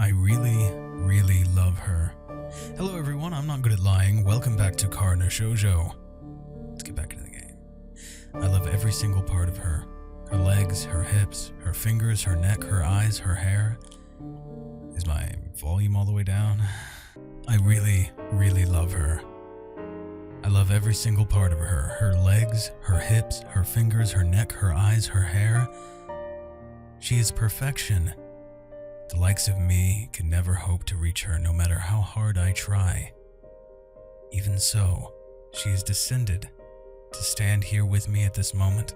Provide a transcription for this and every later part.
I really love her. Hello everyone, I'm not good at lying. Welcome back to Shoujo. Let's get back into the game. I love every single part of her. Her legs, her hips, her fingers, her neck, her eyes, her hair. Is my volume all the way down? I really love her. I love every single part of her. Her legs, her hips, her fingers, her neck, her eyes, her hair. She is perfection. The likes of me can never hope to reach her no matter how hard I try. Even so, she has descended to stand here with me at this moment.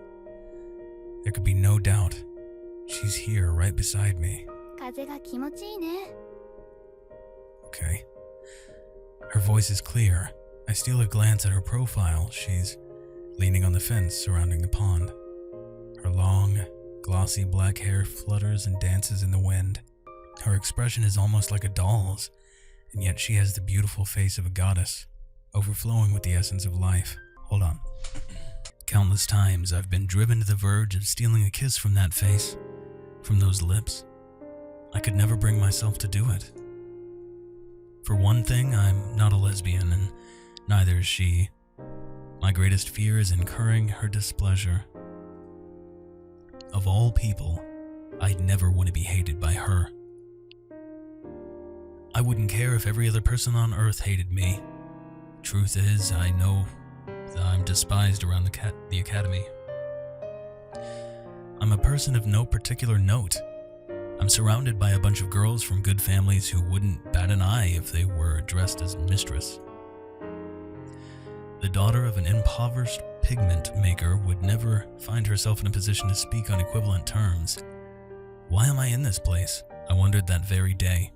There could be no doubt. She's here right beside me. Okay. Her voice is clear. I steal a glance at her profile. She's leaning on the fence surrounding the pond. Her long, glossy black hair flutters and dances in the wind. Her expression is almost like a doll's, and yet she has the beautiful face of a goddess, overflowing with the essence of life. Hold on. Countless times I've been driven to the verge of stealing a kiss from that face, from those lips. I could never bring myself to do it. For one thing, I'm not a lesbian, and neither is she. My greatest fear is incurring her displeasure. Of all people, I'd never want to be hated by her. I wouldn't care if every other person on earth hated me. Truth is, I know that I'm despised around the academy. I'm a person of no particular note. I'm surrounded by a bunch of girls from good families who wouldn't bat an eye if they were addressed as mistress. The daughter of an impoverished pigment maker would never find herself in a position to speak on equivalent terms. Why am I in this place? I wondered that very day.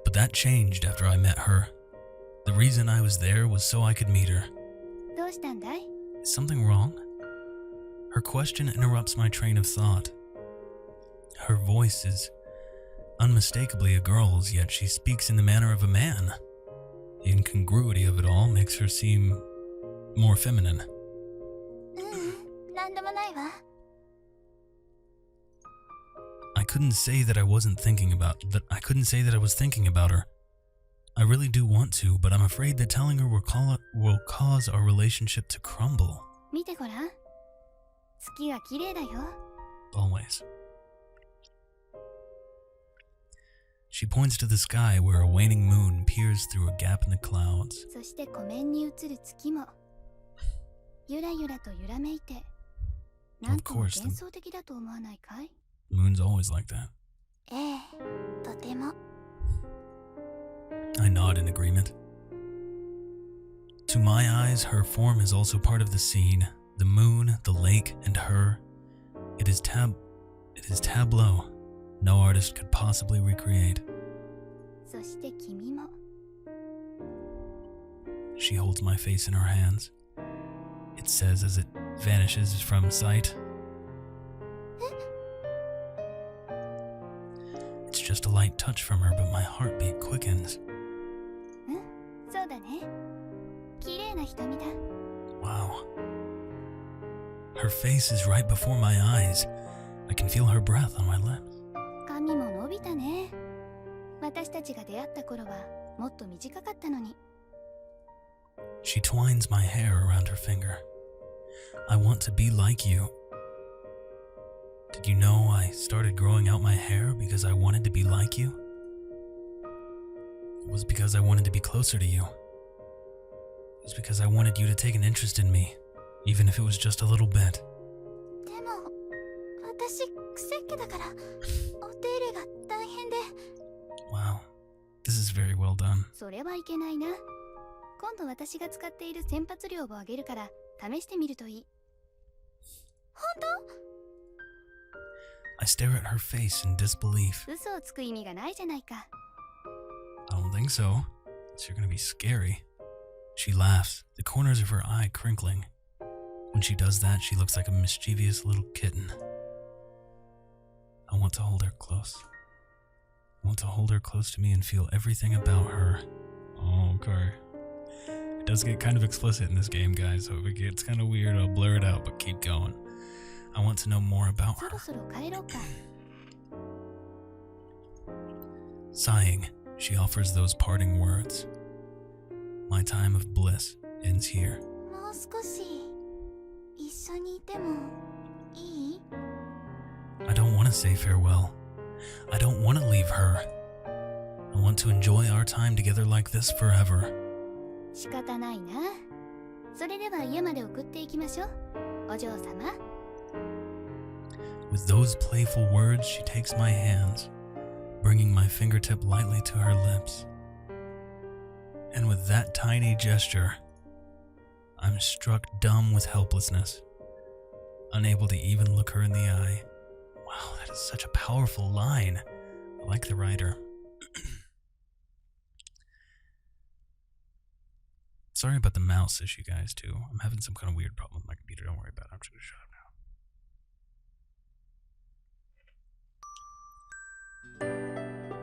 But that changed after I met her. The reason I was there was so I could meet her. Is something wrong? Her question interrupts my train of thought. Her voice is unmistakably a girl's, yet she speaks in the manner of a man. The incongruity of it all makes her seem more feminine. I couldn't say that I was thinking about her. I really do want to, but I'm afraid that telling her will cause our relationship to crumble. Always. She points to the sky where a waning moon peers through a gap in the clouds. Of course, the moon's always like that. I nod in agreement. To my eyes, her form is also part of the scene. The moon, the lake, and her. It is tableau no artist could possibly recreate. She holds my face in her hands. It says as it vanishes from sight. It's just a light touch from her, but my heartbeat quickens. Wow. Her face is right before my eyes. I can feel her breath on my lips. She twines my hair around her finger. I want to be like you. Did you know I started growing out my hair because I wanted to be like you? It was because I wanted to be closer to you. It was because I wanted you to take an interest in me, even if it was just a little bit. Wow, this is very well done. I stare at her face in disbelief. I don't think so. You're gonna be scary. She laughs, the corners of her eye crinkling. When she does that, she looks like a mischievous little kitten. I want to hold her close. I want to hold her close to me and feel everything about her. Oh, okay. It does get kind of explicit in this game, guys, so if it gets kind of weird, I'll blur it out, but keep going. I want to know more about her. Sighing, she offers those parting words. My time of bliss ends here. もう少し一緒にいてもいい? I don't want to say farewell. I don't want to leave her. I want to enjoy our time together like this forever. 仕方ないな。それでは家まで送っていきましょう、お嬢様。With those playful words, she takes my hands, bringing my fingertip lightly to her lips. And with that tiny gesture, I'm struck dumb with helplessness, unable to even look her in the eye. Wow, that is such a powerful line. I like the writer. Sorry about the mouse issue, guys, too. I'm having some kind of weird problem with my computer. Don't worry about it. I'm just going to shut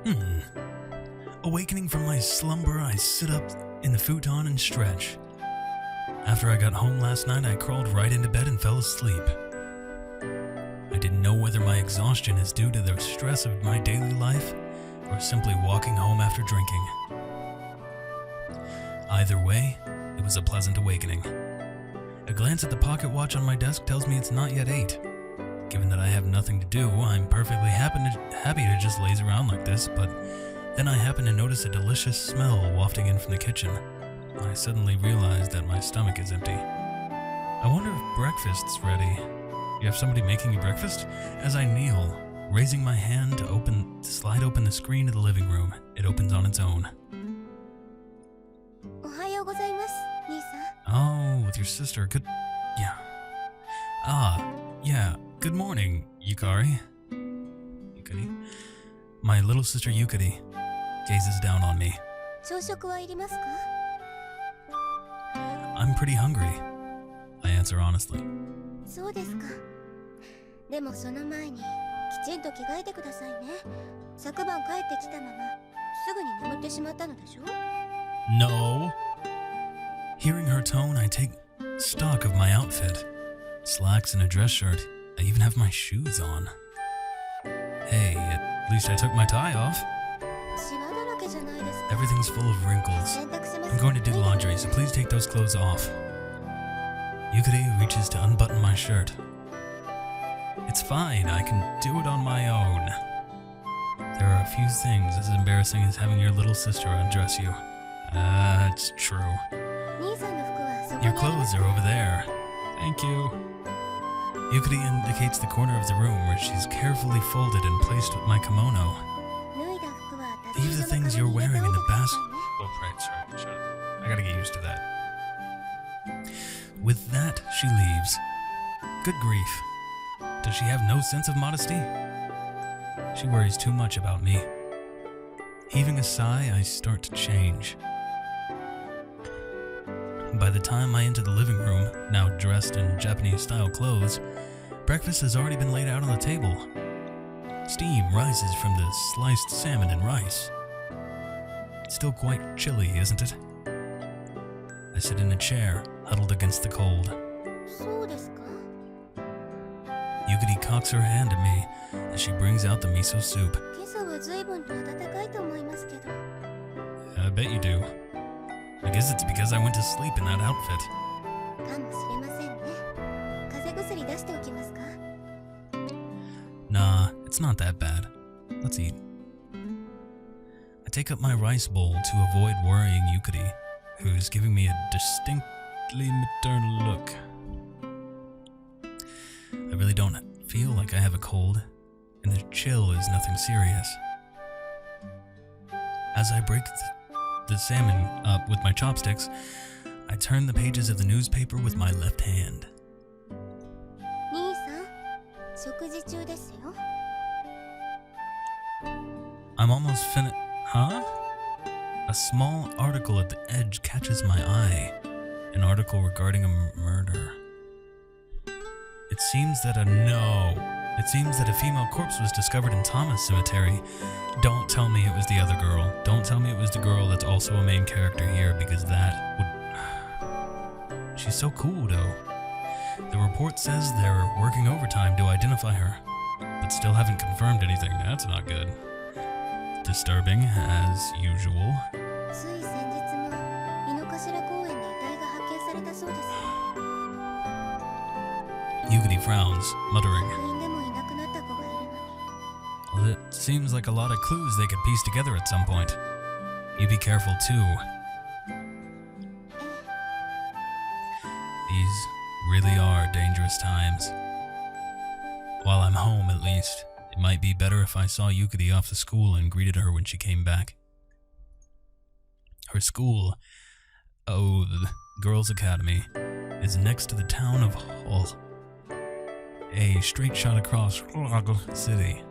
up now. Awakening from my slumber, I sit up in the futon and stretch. After I got home last night, I crawled right into bed and fell asleep. I didn't know whether my exhaustion is due to the stress of my daily life or simply walking home after drinking. Either way, it was a pleasant awakening. A glance at the pocket watch on my desk tells me it's not yet 8. Given that I have nothing to do, I'm perfectly happy to just laze around like this, but then I happen to notice a delicious smell wafting in from the kitchen. I suddenly realize that my stomach is empty. I wonder if breakfast's ready. You have somebody making you breakfast? As I kneel, raising my hand to slide open the screen of the living room, it opens on its own. おはようございます、兄さん。 Oh, with your sister. Good. Yeah. Yeah. Good morning, Yukari. My little sister Yukari gazes down on me. 朝食はいりますか? I'm pretty hungry, I answer honestly. そうですか。でもその前にきちんと着替えてくださいね。昨晩帰ってきたまますぐに眠ってしまったのでしょ? No. Hearing her tone, I take stock of my outfit. Slacks and a dress shirt. I even have my shoes on. Hey, at least I took my tie off. シワだらけじゃないですか。 Everything's full of wrinkles. 洗濯します。 I'm going to do laundry, so please take those clothes off. Yukari reaches to unbutton my shirt. It's fine, I can do it on my own. There are a few things as embarrassing as having your little sister undress you. It's true. 兄さんの服はそこにあります。 Your clothes are over there. Thank you. Yukari indicates the corner of the room where she's carefully folded and placed with my kimono. 脱いだ服は Leave the things you're wearing in the basket. Oh, right, sorry. Shut up. I gotta get used to that. With that, she leaves. Good grief. Does she have no sense of modesty? She worries too much about me. Heaving a sigh, I start to change. By the time I enter the living room, now dressed in Japanese-style clothes, breakfast has already been laid out on the table. Steam rises from the sliced salmon and rice. It's still quite chilly, isn't it? I sit in a chair, huddled against the cold. そうですか。 Yukari cocks her hand at me as she brings out the miso soup. 今朝は随分と暖かいと思いますけど。 I bet you do. I guess it's because I went to sleep in that outfit. かもしれませんね。風邪薬出しておきますか? Nah, it's not that bad. Let's eat. I take up my rice bowl to avoid worrying Yukari, who's giving me a distinctly maternal look. I really don't feel like I have a cold, and the chill is nothing serious. As I break the salmon up with my chopsticks, I turn the pages of the newspaper with my left hand. 兄さん、食事中ですよ。 I'm almost Huh? A small article at the edge catches my eye. An article regarding a murder. It seems that a female corpse was discovered in Thomas Cemetery. Don't tell me it was the other girl. Don't tell me it was the girl that's also a main character here, because that would... She's so cool, though. The report says they're working overtime to identify her, but still haven't confirmed anything. That's not good. disturbing, as usual. つい先日も井の頭公園で遺体が発見されたそうです。 Yukari frowns, muttering. 部員でもいなくなった子がいるのに。 Well, it seems like a lot of clues they could piece together at some point. You be careful too. These really are dangerous times. While I'm home, at least, it might be better if I saw Yukari off to school and greeted her when she came back. Her school, the Girls' Academy, is next to the town of Hull, a straight shot across City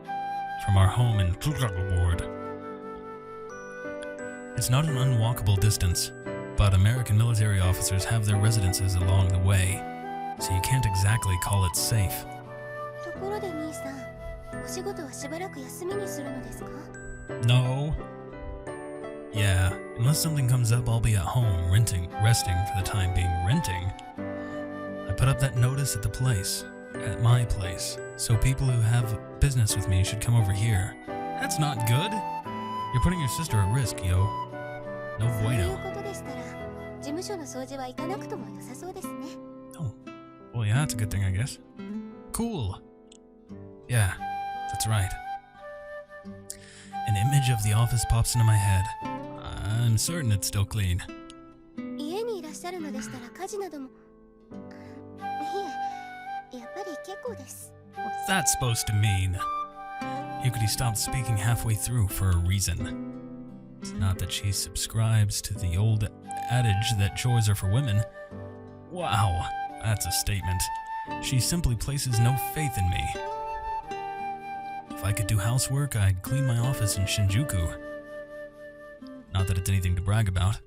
from our home in Ward. It's not an unwalkable distance, but American military officers have their residences along the way, so you can't exactly call it safe. ところで兄さん、お仕事はしばらく休みにするのですか? No. Yeah, unless something comes up, I'll be at home, resting for the time being. Renting? I put up that notice at my place, so people who have business with me should come over here. That's not good. You're putting your sister at risk, yo. No そういう bueno. ことでしたら、事務所の掃除は行かなくとも良さそうですね。 Oh, well, yeah, that's a good thing, I guess. Cool. Yeah, that's right. An image of the office pops into my head. I'm certain it's still clean. 家にいらっしゃるのでしたら家事なども。いえ、やっぱり結構です。 What's that supposed to mean? Yukari stopped speaking halfway through for a reason. It's not that she subscribes to the old adage that chores are for women. Wow, that's a statement. She simply places no faith in me. If I could do housework, I'd clean my office in Shinjuku. Not that it's anything to brag about.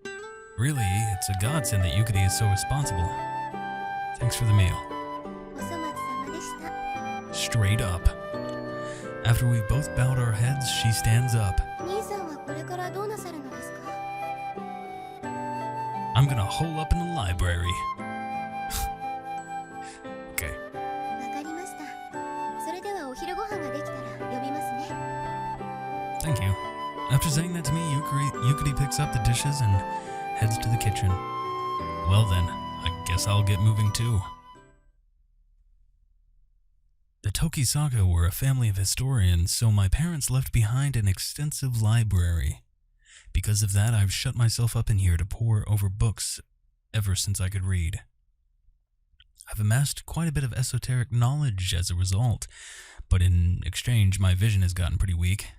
Really, it's a godsend that Yukari is so responsible. Thanks for the meal. お粗末様でした。 Straight up. After we've both bowed our heads, she stands up. 兄さんはこれからどうなさるのですか? I'm gonna hole up in the library. Okay. わかりました。それではお昼ご飯ができたら呼びますね。 Thank you. After saying that to me, Yukari picks up the dishes and heads to the kitchen. Well then, I guess I'll get moving too. The Tokisaka were a family of historians, so my parents left behind an extensive library. Because of that, I've shut myself up in here to pore over books ever since I could read. I've amassed quite a bit of esoteric knowledge as a result, but in exchange, my vision has gotten pretty weak.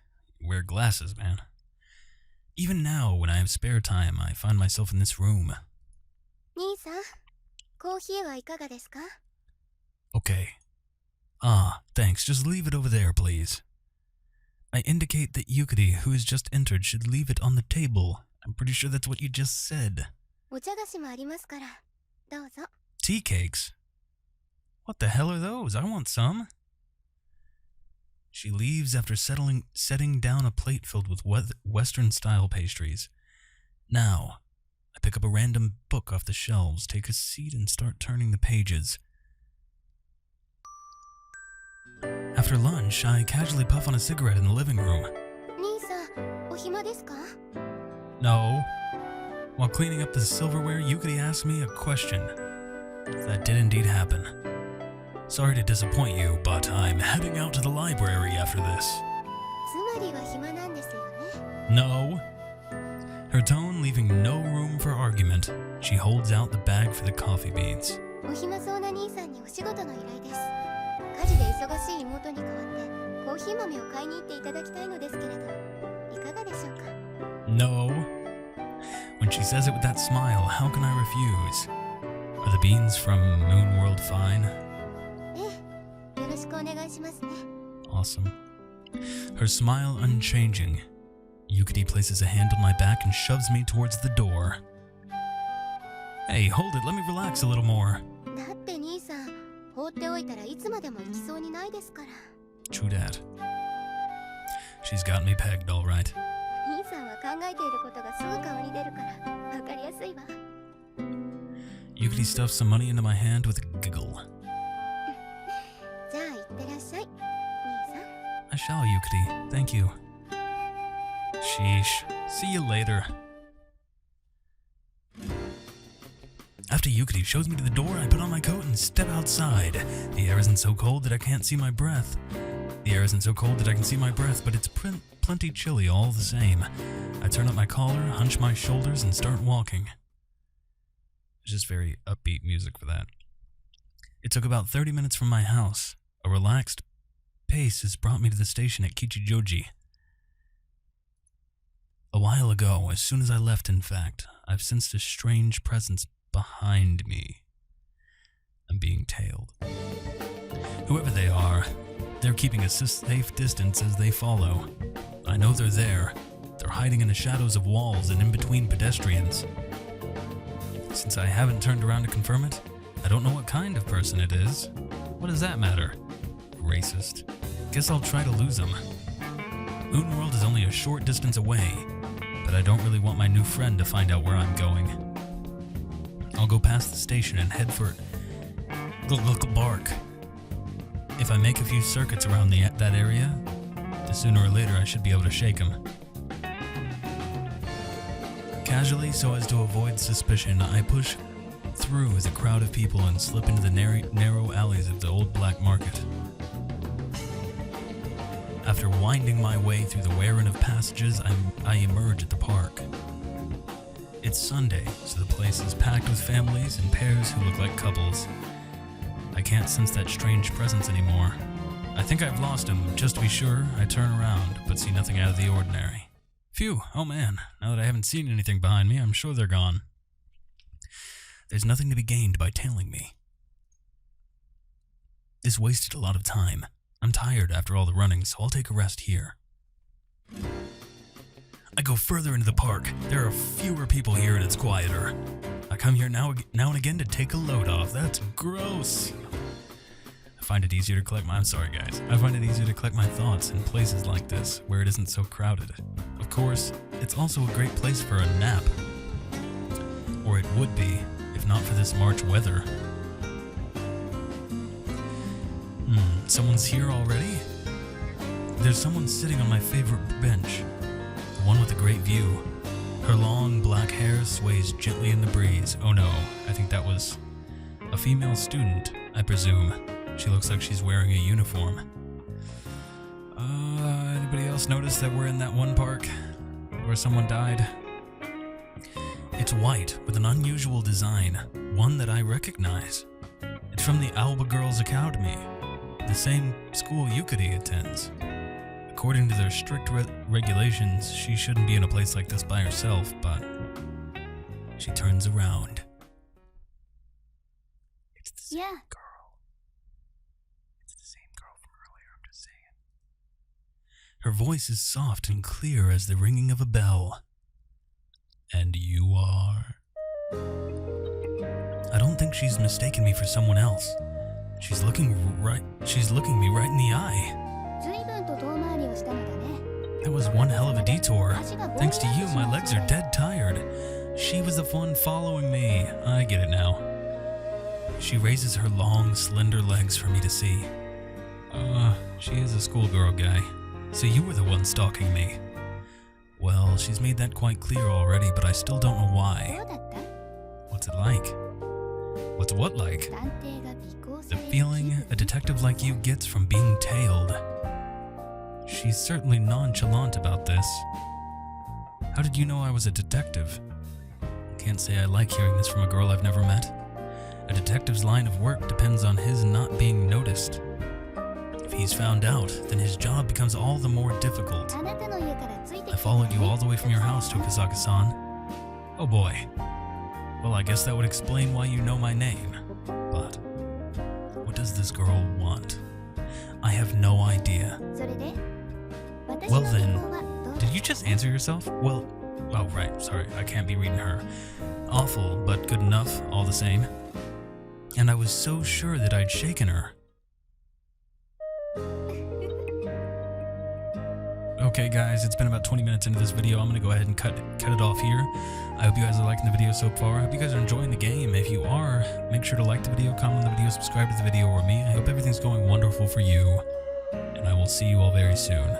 Wear glasses, man. Even now, when I have spare time, I find myself in this room. 兄さん、コーヒーはいかがですか? Okay. Thanks. Just leave it over there, please. I indicate that Yukari, who has just entered, should leave it on the table. I'm pretty sure that's what you just said. お茶菓子もありますから、どうぞ。 Tea cakes? What the hell are those? I want some. She leaves after setting down a plate filled with Western-style pastries. Now, I pick up a random book off the shelves, take a seat, and start turning the pages. After lunch, I casually puff on a cigarette in the living room. 兄さん、お暇ですか? No. While cleaning up the silverware, Yukari asked me a question. That did indeed happen. Sorry to disappoint you, but I'm heading out to the library after this. つまりは暇なんですよね。 No. Her tone leaving no room for argument, she holds out the bag for the coffee beans. お暇そうな兄さんにお仕事の依頼です。家事で忙しい妹に代わってコーヒー豆を買いに行っていただきたいのですけれど、いかがでしょうか? No. When she says it with that smile, how can I refuse? Are the beans from Moonworld fine? ええ、よろしくお願いしますね。 Awesome. Her smile unchanging. Yukari places a hand on my back and shoves me towards the door. Hey, hold it. Let me relax a little more. だって兄さん、放っておいたらいつまでも行きそうにないですから。 True that. She's got me pegged, all right. 兄さんは考えていることがすぐ顔に出るからわかりやすいわ。 Yukari stuffs some money into my hand with a giggle. じゃあ行ってらっしゃい、兄さん。 I shall, Yukari. Thank you. Sheesh. See you later. After Yukari shows me to the door, I put on my coat and step outside. The air isn't so cold that I can't see my breath. But it's plenty chilly all the same. I turn up my collar, hunch my shoulders, and start walking. It's just very upbeat music for that. It took about 30 minutes from my house. A relaxed pace has brought me to the station at Kichijoji. A while ago, as soon as I left, in fact, I've sensed a strange presence behind me. I'm being tailed. Whoever they are, they're keeping a safe distance as they follow. I know they're there. They're hiding in the shadows of walls and in between pedestrians. Since I haven't turned around to confirm it, I don't know what kind of person it is. What does that matter? Racist. Guess I'll try to lose them. Moonworld is only a short distance away, but I don't really want my new friend to find out where I'm going. I'll go past the station and head for Bark. If I make a few circuits around that area, then sooner or later I should be able to shake him. Casually, so as to avoid suspicion, I push through the crowd of people and slip into the narrow alleys of the old black market. After winding my way through the wear-in of passages, I emerge at the park. It's Sunday, so the place is packed with families and pairs who look like couples. I can't sense that strange presence anymore. I think I've lost him. Just to be sure, I turn around, but see nothing out of the ordinary. Phew, oh man, now that I haven't seen anything behind me, I'm sure they're gone. There's nothing to be gained by tailing me. This wasted a lot of time. I'm tired after all the running, so I'll take a rest here. I go further into the park. There are fewer people here and it's quieter. I come here now and again to take a load off. That's gross. I find it easier to collect my thoughts in places like this, where it isn't so crowded. Of course, it's also a great place for a nap. Or it would be, if not for this March weather. Someone's here already? There's someone sitting on my favorite bench. The one with a great view. Her long black hair sways gently in the breeze. Oh no, I think that was a female student, I presume. She looks like she's wearing a uniform. Anybody else notice that we're in that one park where someone died? It's white with an unusual design, one that I recognize. It's from the Alba Girls Academy, the same school Yukari attends. According to their strict regulations, she shouldn't be in a place like this by herself, but she turns around. It's the same girl. It's the same girl from earlier, I'm just saying. Her voice is soft and clear as the ringing of a bell. And you are? I don't think she's mistaken me for someone else. She's looking me right in the eye. That was one hell of a detour. Thanks to you, my legs are dead tired. She was the one following me. I get it now. She raises her long, slender legs for me to see. She is a schoolgirl guy. So you were the one stalking me. Well, she's made that quite clear already, but I still don't know why. What's it like? What's what like? The feeling a detective like you gets from being tailed. She's certainly nonchalant about this. How did you know I was a detective? Can't say I like hearing this from a girl I've never met. A detective's line of work depends on his not being noticed. If he's found out, then his job becomes all the more difficult. I followed you all the way from your house to Kazaka-san. Oh boy. Well, I guess that would explain why you know my name. But what does this girl want? I have no idea. Well then, did you just answer yourself? Well, oh right, sorry, I can't be reading her. Awful, but good enough, all the same. And I was so sure that I'd shaken her. Okay guys, it's been about 20 minutes into this video. I'm going to go ahead and cut it off here. I hope you guys are liking the video so far. I hope you guys are enjoying the game. If you are, make sure to like the video, comment on the video, subscribe to the video or me. I hope everything's going wonderful for you. And I will see you all very soon.